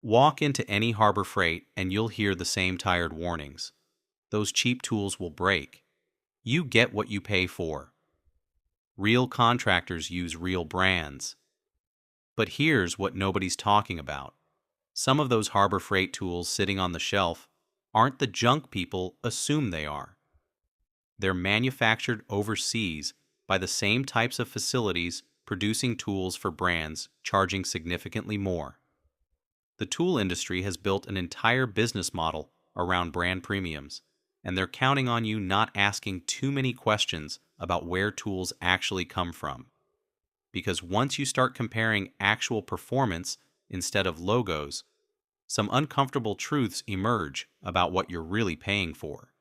Walk into any Harbor Freight and you'll hear the same tired warnings. Those cheap tools will break. You get what you pay for. Real contractors use real brands. But here's what nobody's talking about. Some of those Harbor Freight tools sitting on the shelf aren't the junk people assume they are. They're manufactured overseas by the same types of facilities producing tools for brands charging significantly more. The tool industry has built an entire business model around brand premiums, and they're counting on you not asking too many questions about where tools actually come from. Because once you start comparing actual performance instead of logos, some uncomfortable truths emerge about what you're really paying for.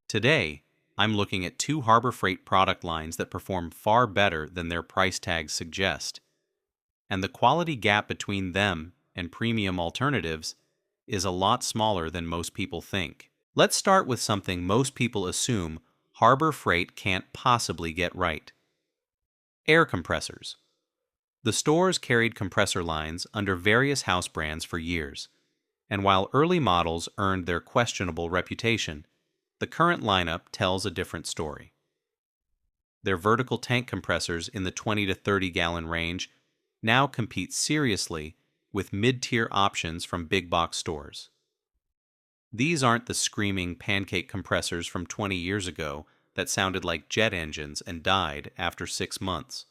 Today, I'm looking at two Harbor Freight product lines that perform far better than their price tags suggest. And the quality gap between them and premium alternatives is a lot smaller than most people think. Let's start with something most people assume Harbor Freight can't possibly get right. Air compressors. The stores carried compressor lines under various house brands for years, and while early models earned their questionable reputation, the current lineup tells a different story. Their vertical tank compressors in the 20 to 30 gallon range now compete seriously with mid-tier options from big box stores. These aren't the screaming pancake compressors from 20 years ago that sounded like jet engines and died after 6 months.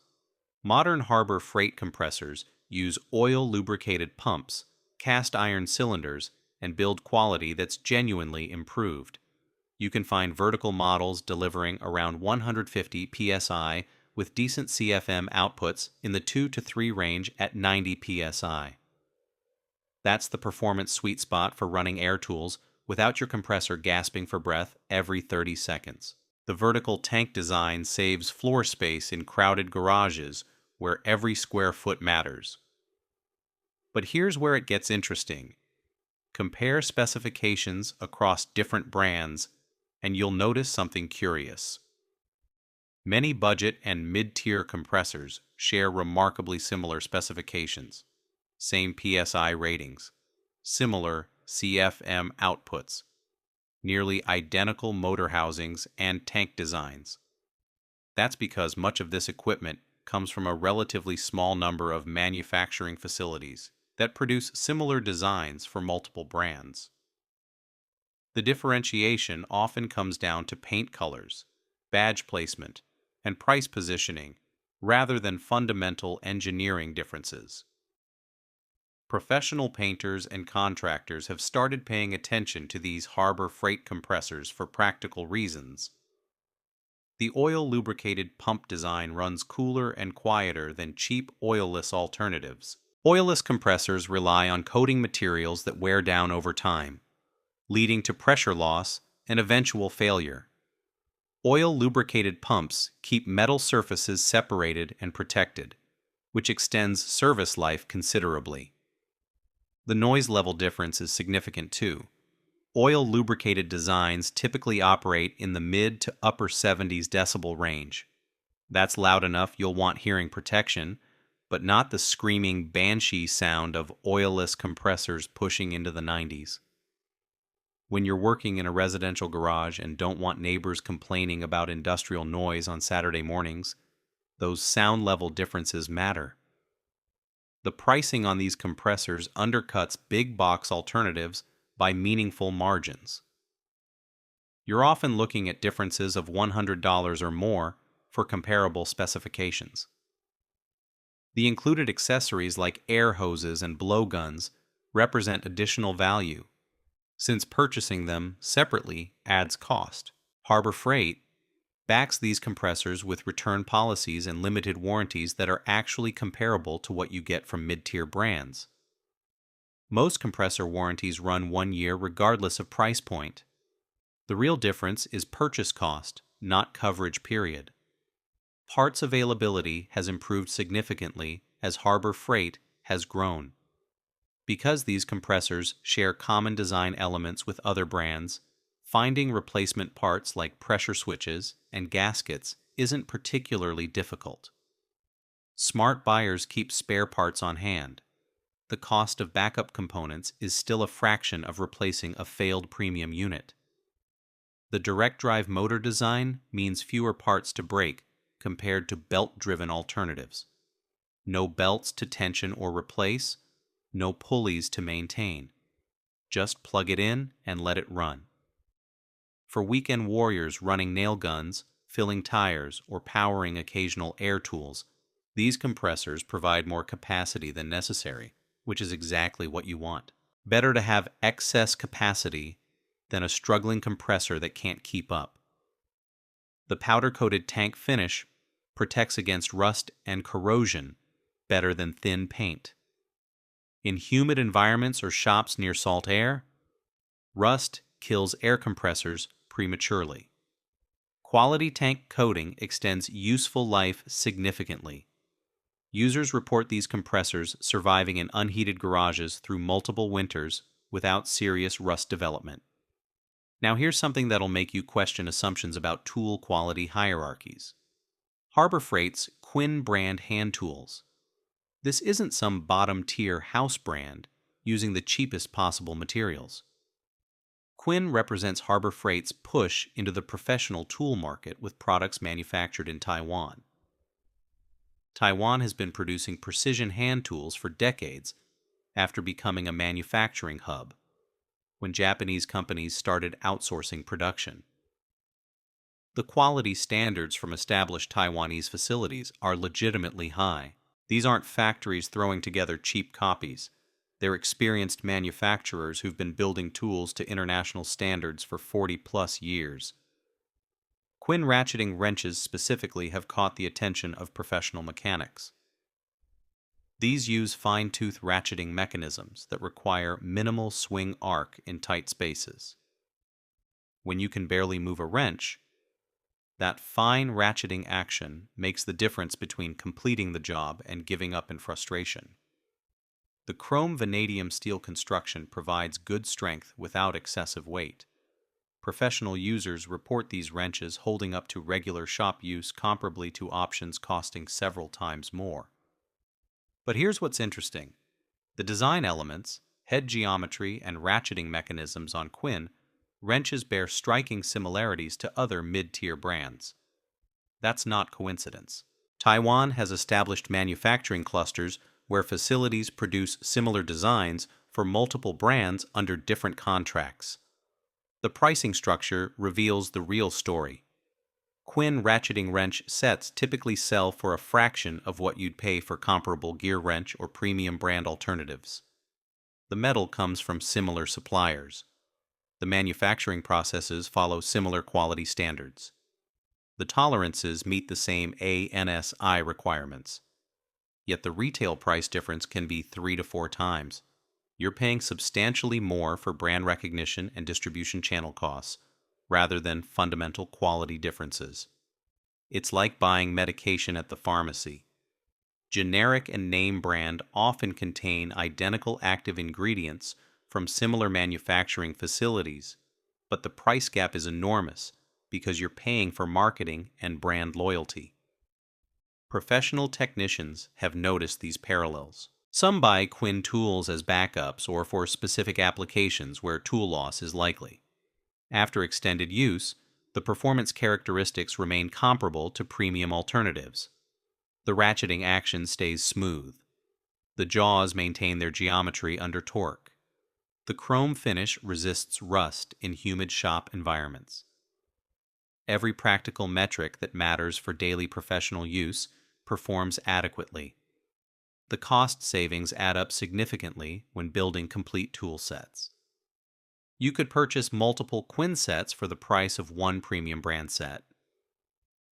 Modern Harbor Freight compressors use oil-lubricated pumps, cast iron cylinders, and build quality that's genuinely improved. You can find vertical models delivering around 150 psi with decent CFM outputs in the 2 to 3 range at 90 psi. That's the performance sweet spot for running air tools without your compressor gasping for breath every 30 seconds. The vertical tank design saves floor space in crowded garages where every square foot matters. But here's where it gets interesting. Compare specifications across different brands, and you'll notice something curious. Many budget and mid-tier compressors share remarkably similar specifications, same PSI ratings, similar CFM outputs, nearly identical motor housings and tank designs. That's because much of this equipment comes from a relatively small number of manufacturing facilities that produce similar designs for multiple brands. The differentiation often comes down to paint colors, badge placement, and price positioning rather than fundamental engineering differences. Professional painters and contractors have started paying attention to these Harbor Freight compressors for practical reasons. The oil-lubricated pump design runs cooler and quieter than cheap oilless alternatives. Oilless compressors rely on coating materials that wear down over time, leading to pressure loss and eventual failure. Oil-lubricated pumps keep metal surfaces separated and protected, which extends service life considerably. The noise level difference is significant too. Oil-lubricated designs typically operate in the mid to upper 70s decibel range. That's loud enough you'll want hearing protection, but not the screaming banshee sound of oilless compressors pushing into the 90s. When you're working in a residential garage and don't want neighbors complaining about industrial noise on Saturday mornings, those sound level differences matter. The pricing on these compressors undercuts big box alternatives by meaningful margins. You're often looking at differences of $100 or more for comparable specifications. The included accessories like air hoses and blowguns represent additional value, since purchasing them separately adds cost. Harbor Freight backs these compressors with return policies and limited warranties that are actually comparable to what you get from mid-tier brands. Most compressor warranties run 1 year regardless of price point. The real difference is purchase cost, not coverage period. Parts availability has improved significantly as Harbor Freight has grown. Because these compressors share common design elements with other brands, finding replacement parts like pressure switches and gaskets isn't particularly difficult. Smart buyers keep spare parts on hand. the cost of backup components is still a fraction of replacing a failed premium unit. The direct drive motor design means fewer parts to break compared to belt-driven alternatives. No belts to tension or replace, no pulleys to maintain. Just plug it in and let it run. For weekend warriors running nail guns, filling tires, or powering occasional air tools, these compressors provide more capacity than necessary, which is exactly what you want. Better to have excess capacity than a struggling compressor that can't keep up. The powder-coated tank finish protects against rust and corrosion better than thin paint. In humid environments or shops near salt air, rust kills air compressors prematurely. Quality tank coating extends useful life significantly. Users report these compressors surviving in unheated garages through multiple winters without serious rust development. Now here's something that'll make you question assumptions about tool quality hierarchies. Harbor Freight's Quinn brand hand tools. This isn't some bottom-tier house brand using the cheapest possible materials. Quinn represents Harbor Freight's push into the professional tool market with products manufactured in Taiwan. Taiwan has been producing precision hand tools for decades after becoming a manufacturing hub, when Japanese companies started outsourcing production. The quality standards from established Taiwanese facilities are legitimately high. These aren't factories throwing together cheap copies. They're experienced manufacturers who've been building tools to international standards for 40-plus years. Quinn ratcheting wrenches specifically have caught the attention of professional mechanics. These use fine-tooth ratcheting mechanisms that require minimal swing arc in tight spaces. When you can barely move a wrench, that fine ratcheting action makes the difference between completing the job and giving up in frustration. The chrome vanadium steel construction provides good strength without excessive weight. Professional users report these wrenches holding up to regular shop use comparably to options costing several times more. But here's what's interesting. The design elements, head geometry, and ratcheting mechanisms on Quinn wrenches bear striking similarities to other mid-tier brands. That's not coincidence. Taiwan has established manufacturing clusters where facilities produce similar designs for multiple brands under different contracts. The pricing structure reveals the real story. Quinn ratcheting wrench sets typically sell for a fraction of what you'd pay for comparable gear wrench or premium brand alternatives. The metal comes from similar suppliers. The manufacturing processes follow similar quality standards. The tolerances meet the same ANSI requirements. Yet the retail price difference can be 3 to 4 times. You're paying substantially more for brand recognition and distribution channel costs, rather than fundamental quality differences. It's like buying medication at the pharmacy. Generic and name brand often contain identical active ingredients from similar manufacturing facilities, but the price gap is enormous because you're paying for marketing and brand loyalty. Professional technicians have noticed these parallels. Some buy Quinn tools as backups or for specific applications where tool loss is likely. After extended use, the performance characteristics remain comparable to premium alternatives. The ratcheting action stays smooth. The jaws maintain their geometry under torque. The chrome finish resists rust in humid shop environments. Every practical metric that matters for daily professional use performs adequately. The cost savings add up significantly when building complete tool sets. You could purchase multiple Quinn sets for the price of one premium brand set.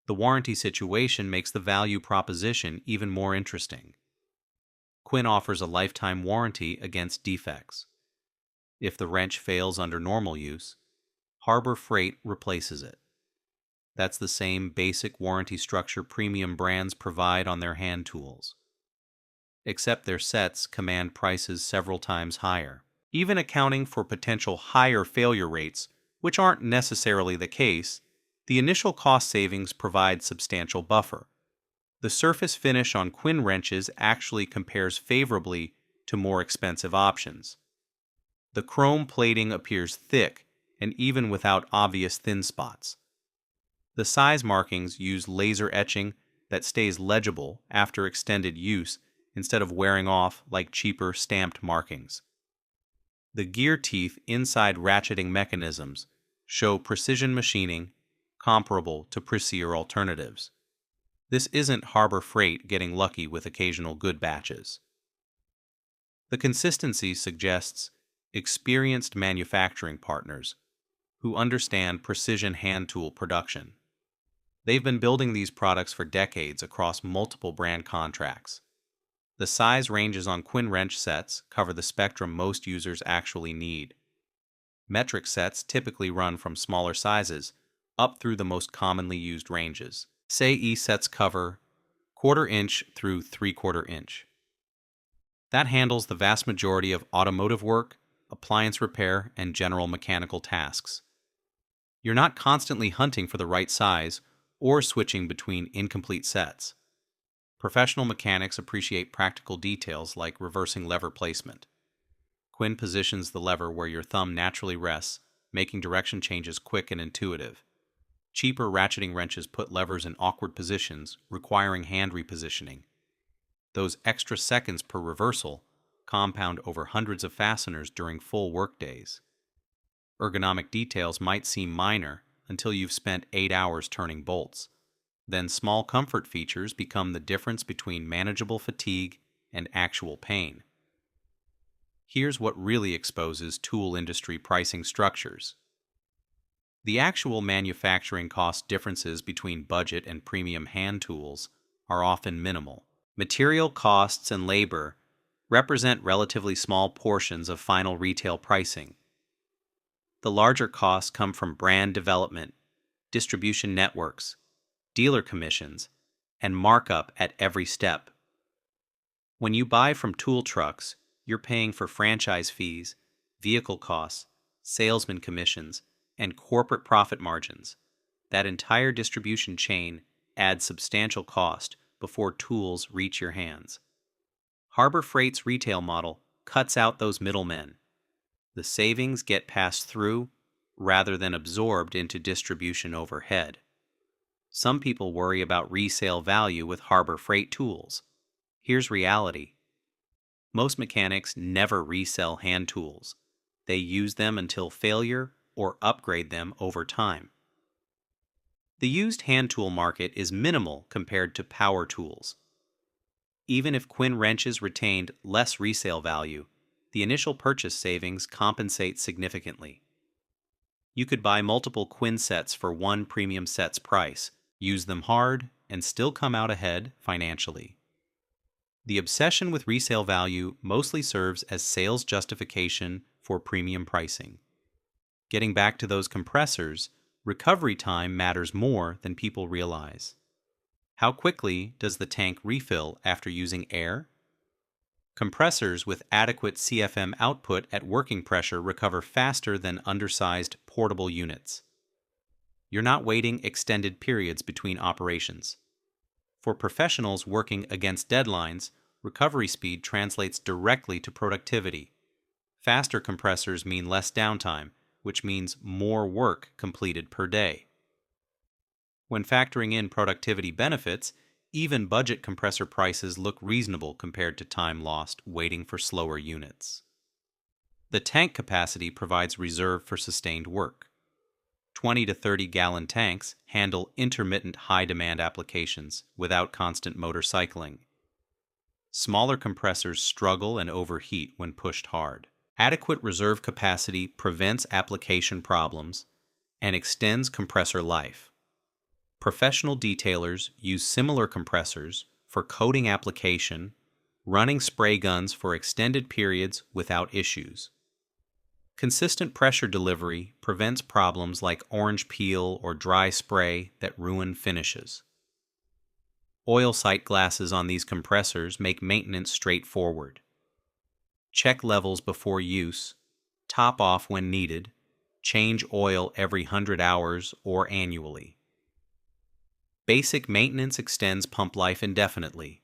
The warranty situation makes the value proposition even more interesting. Quinn offers a lifetime warranty against defects. If the wrench fails under normal use, Harbor Freight replaces it. That's the same basic warranty structure premium brands provide on their hand tools. Except their sets command prices several times higher. Even accounting for potential higher failure rates, which aren't necessarily the case, the initial cost savings provide substantial buffer. The surface finish on Quinn wrenches actually compares favorably to more expensive options. The chrome plating appears thick and even without obvious thin spots. The size markings use laser etching that stays legible after extended use instead of wearing off like cheaper stamped markings. The gear teeth inside ratcheting mechanisms show precision machining comparable to pricier alternatives. This isn't Harbor Freight getting lucky with occasional good batches. The consistency suggests experienced manufacturing partners who understand precision hand tool production. They've been building these products for decades across multiple brand contracts. The size ranges on Quinn wrench sets cover the spectrum most users actually need. Metric sets typically run from smaller sizes up through the most commonly used ranges. Say E sets cover 1/4 inch through 3/4 inch. That handles the vast majority of automotive work, appliance repair, and general mechanical tasks. You're not constantly hunting for the right size or switching between incomplete sets. Professional mechanics appreciate practical details like reversing lever placement. Quinn positions the lever where your thumb naturally rests, making direction changes quick and intuitive. Cheaper ratcheting wrenches put levers in awkward positions, requiring hand repositioning. Those extra seconds per reversal compound over hundreds of fasteners during full workdays. Ergonomic details might seem minor until you've spent 8 hours turning bolts. Then small comfort features become the difference between manageable fatigue and actual pain. Here's what really exposes tool industry pricing structures. The actual manufacturing cost differences between budget and premium hand tools are often minimal. Material costs and labor represent relatively small portions of final retail pricing. The larger costs come from brand development, distribution networks, dealer commissions, and markup at every step. When you buy from tool trucks, you're paying for franchise fees, vehicle costs, salesman commissions, and corporate profit margins. That entire distribution chain adds substantial cost before tools reach your hands. Harbor Freight's retail model cuts out those middlemen. The savings get passed through rather than absorbed into distribution overhead. Some people worry about resale value with Harbor Freight tools. Here's reality. Most mechanics never resell hand tools. They use them until failure or upgrade them over time. The used hand tool market is minimal compared to power tools. Even if Quinn wrenches retained less resale value, the initial purchase savings compensate significantly. You could buy multiple Quinn sets for one premium set's price, use them hard, and still come out ahead financially. The obsession with resale value mostly serves as sales justification for premium pricing. Getting back to those compressors, recovery time matters more than people realize. How quickly does the tank refill after using air? Compressors with adequate CFM output at working pressure recover faster than undersized portable units. You're not waiting extended periods between operations. For professionals working against deadlines, recovery speed translates directly to productivity. Faster compressors mean less downtime, which means more work completed per day. When factoring in productivity benefits, even budget compressor prices look reasonable compared to time lost waiting for slower units. The tank capacity provides reserve for sustained work. 20 to 30 gallon tanks handle intermittent high-demand applications without constant motor cycling. Smaller compressors struggle and overheat when pushed hard. Adequate reserve capacity prevents application problems and extends compressor life. Professional detailers use similar compressors for coating application, running spray guns for extended periods without issues. Consistent pressure delivery prevents problems like orange peel or dry spray that ruin finishes. Oil sight glasses on these compressors make maintenance straightforward. Check levels before use, top off when needed, change oil every 100 hours or annually. Basic maintenance extends pump life indefinitely.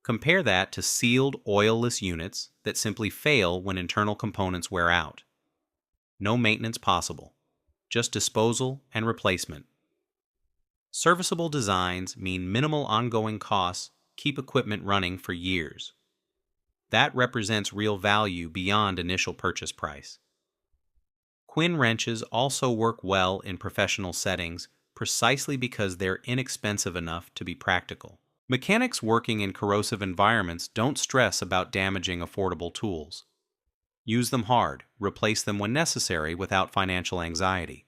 Compare that to sealed, oilless units that simply fail when internal components wear out. No maintenance possible, just disposal and replacement. Serviceable designs mean minimal ongoing costs keep equipment running for years. That represents real value beyond initial purchase price. Quinn wrenches also work well in professional settings precisely because they're inexpensive enough to be practical. Mechanics working in corrosive environments don't stress about damaging affordable tools. Use them hard, replace them when necessary without financial anxiety.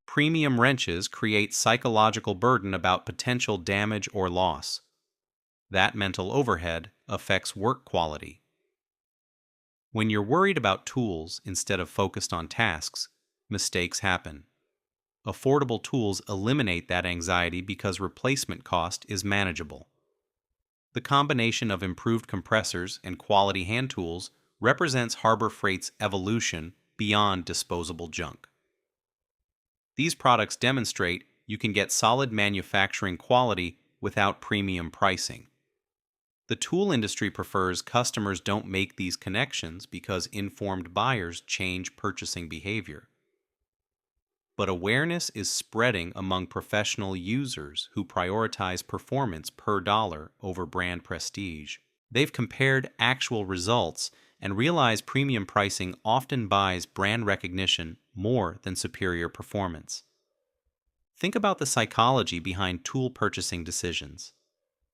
Premium wrenches create psychological burden about potential damage or loss. That mental overhead affects work quality. When you're worried about tools instead of focused on tasks, mistakes happen. Affordable tools eliminate that anxiety because replacement cost is manageable. The combination of improved compressors and quality hand tools represents Harbor Freight's evolution beyond disposable junk. These products demonstrate you can get solid manufacturing quality without premium pricing. The tool industry prefers customers don't make these connections because informed buyers change purchasing behavior. But awareness is spreading among professional users who prioritize performance per dollar over brand prestige. They've compared actual results and realize premium pricing often buys brand recognition more than superior performance. Think about the psychology behind tool purchasing decisions.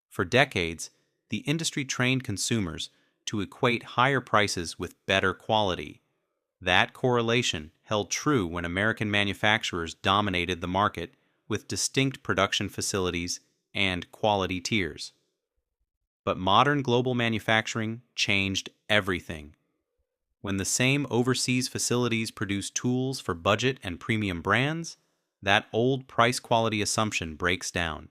For decades, the industry trained consumers to equate higher prices with better quality. That correlation held true when American manufacturers dominated the market with distinct production facilities and quality tiers. But modern global manufacturing changed everything. When the same overseas facilities produce tools for budget and premium brands, that old price-quality assumption breaks down.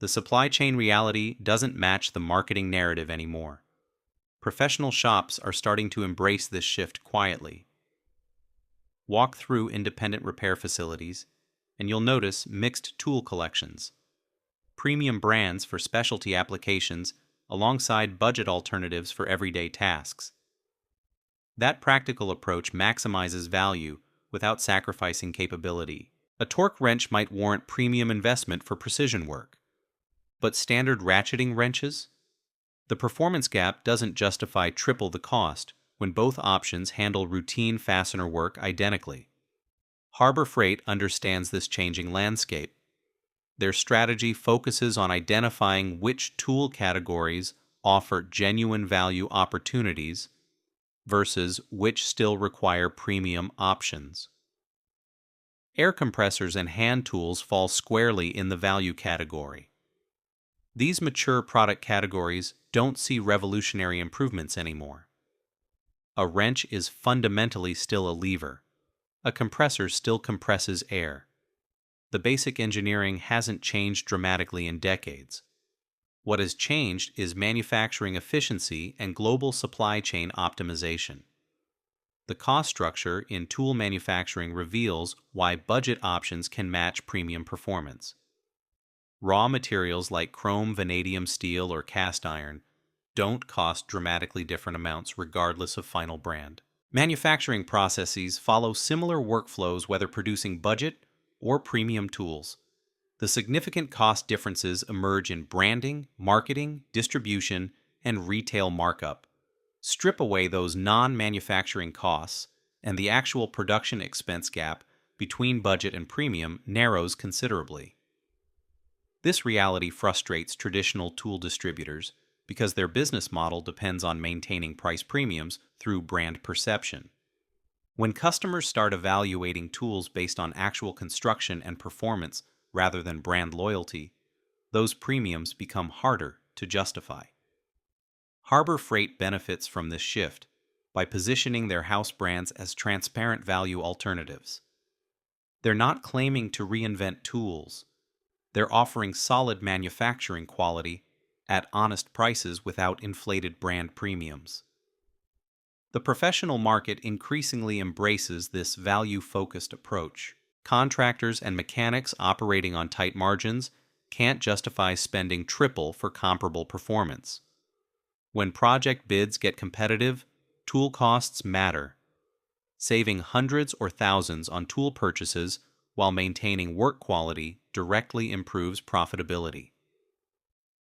The supply chain reality doesn't match the marketing narrative anymore. Professional shops are starting to embrace this shift quietly. Walk through independent repair facilities, and you'll notice mixed tool collections. Premium brands for specialty applications alongside budget alternatives for everyday tasks. That practical approach maximizes value without sacrificing capability. A torque wrench might warrant premium investment for precision work. But standard ratcheting wrenches? The performance gap doesn't justify triple the cost when both options handle routine fastener work identically. Harbor Freight understands this changing landscape. Their strategy focuses on identifying which tool categories offer genuine value opportunities versus which still require premium options. Air compressors and hand tools fall squarely in the value category. These mature product categories don't see revolutionary improvements anymore. A wrench is fundamentally still a lever. A compressor still compresses air. The basic engineering hasn't changed dramatically in decades. What has changed is manufacturing efficiency and global supply chain optimization. The cost structure in tool manufacturing reveals why budget options can match premium performance. Raw materials like chrome, vanadium, steel, or cast iron don't cost dramatically different amounts regardless of final brand. Manufacturing processes follow similar workflows whether producing budget or premium tools. The significant cost differences emerge in branding, marketing, distribution, and retail markup. Strip away those non-manufacturing costs, and the actual production expense gap between budget and premium narrows considerably. This reality frustrates traditional tool distributors because their business model depends on maintaining price premiums through brand perception. When customers start evaluating tools based on actual construction and performance rather than brand loyalty, those premiums become harder to justify. Harbor Freight benefits from this shift by positioning their house brands as transparent value alternatives. They're not claiming to reinvent tools. They're offering solid manufacturing quality at honest prices without inflated brand premiums. The professional market increasingly embraces this value-focused approach. Contractors and mechanics operating on tight margins can't justify spending triple for comparable performance. When project bids get competitive, tool costs matter. Saving hundreds or thousands on tool purchases while maintaining work quality directly improves profitability.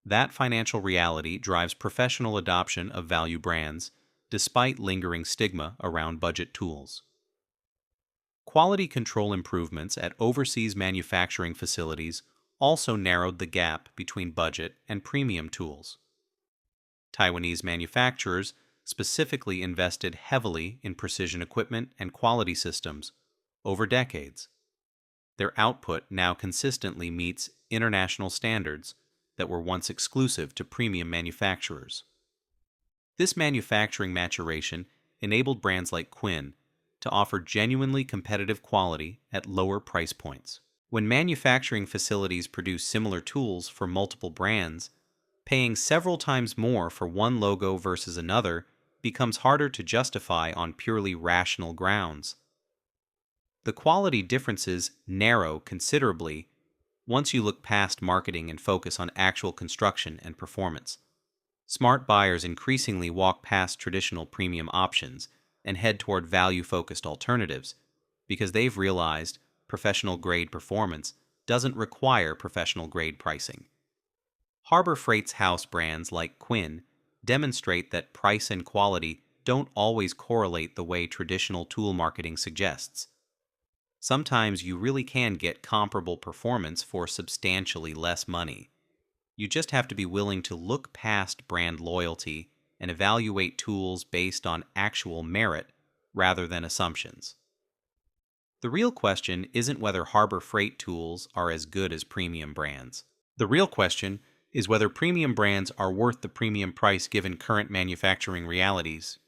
That financial reality drives professional adoption of value brands, despite lingering stigma around budget tools. Quality control improvements at overseas manufacturing facilities also narrowed the gap between budget and premium tools. Taiwanese manufacturers specifically invested heavily in precision equipment and quality systems over decades. Their output now consistently meets international standards that were once exclusive to premium manufacturers. This manufacturing maturation enabled brands like Quinn to offer genuinely competitive quality at lower price points. When manufacturing facilities produce similar tools for multiple brands, paying several times more for one logo versus another becomes harder to justify on purely rational grounds. The quality differences narrow considerably once you look past marketing and focus on actual construction and performance. Smart buyers increasingly walk past traditional premium options and head toward value-focused alternatives because they've realized professional-grade performance doesn't require professional-grade pricing. Harbor Freight's house brands like Quinn demonstrate that price and quality don't always correlate the way traditional tool marketing suggests. Sometimes you really can get comparable performance for substantially less money. You just have to be willing to look past brand loyalty and evaluate tools based on actual merit rather than assumptions. The real question isn't whether Harbor Freight tools are as good as premium brands. The real question is whether premium brands are worth the premium price given current manufacturing realities.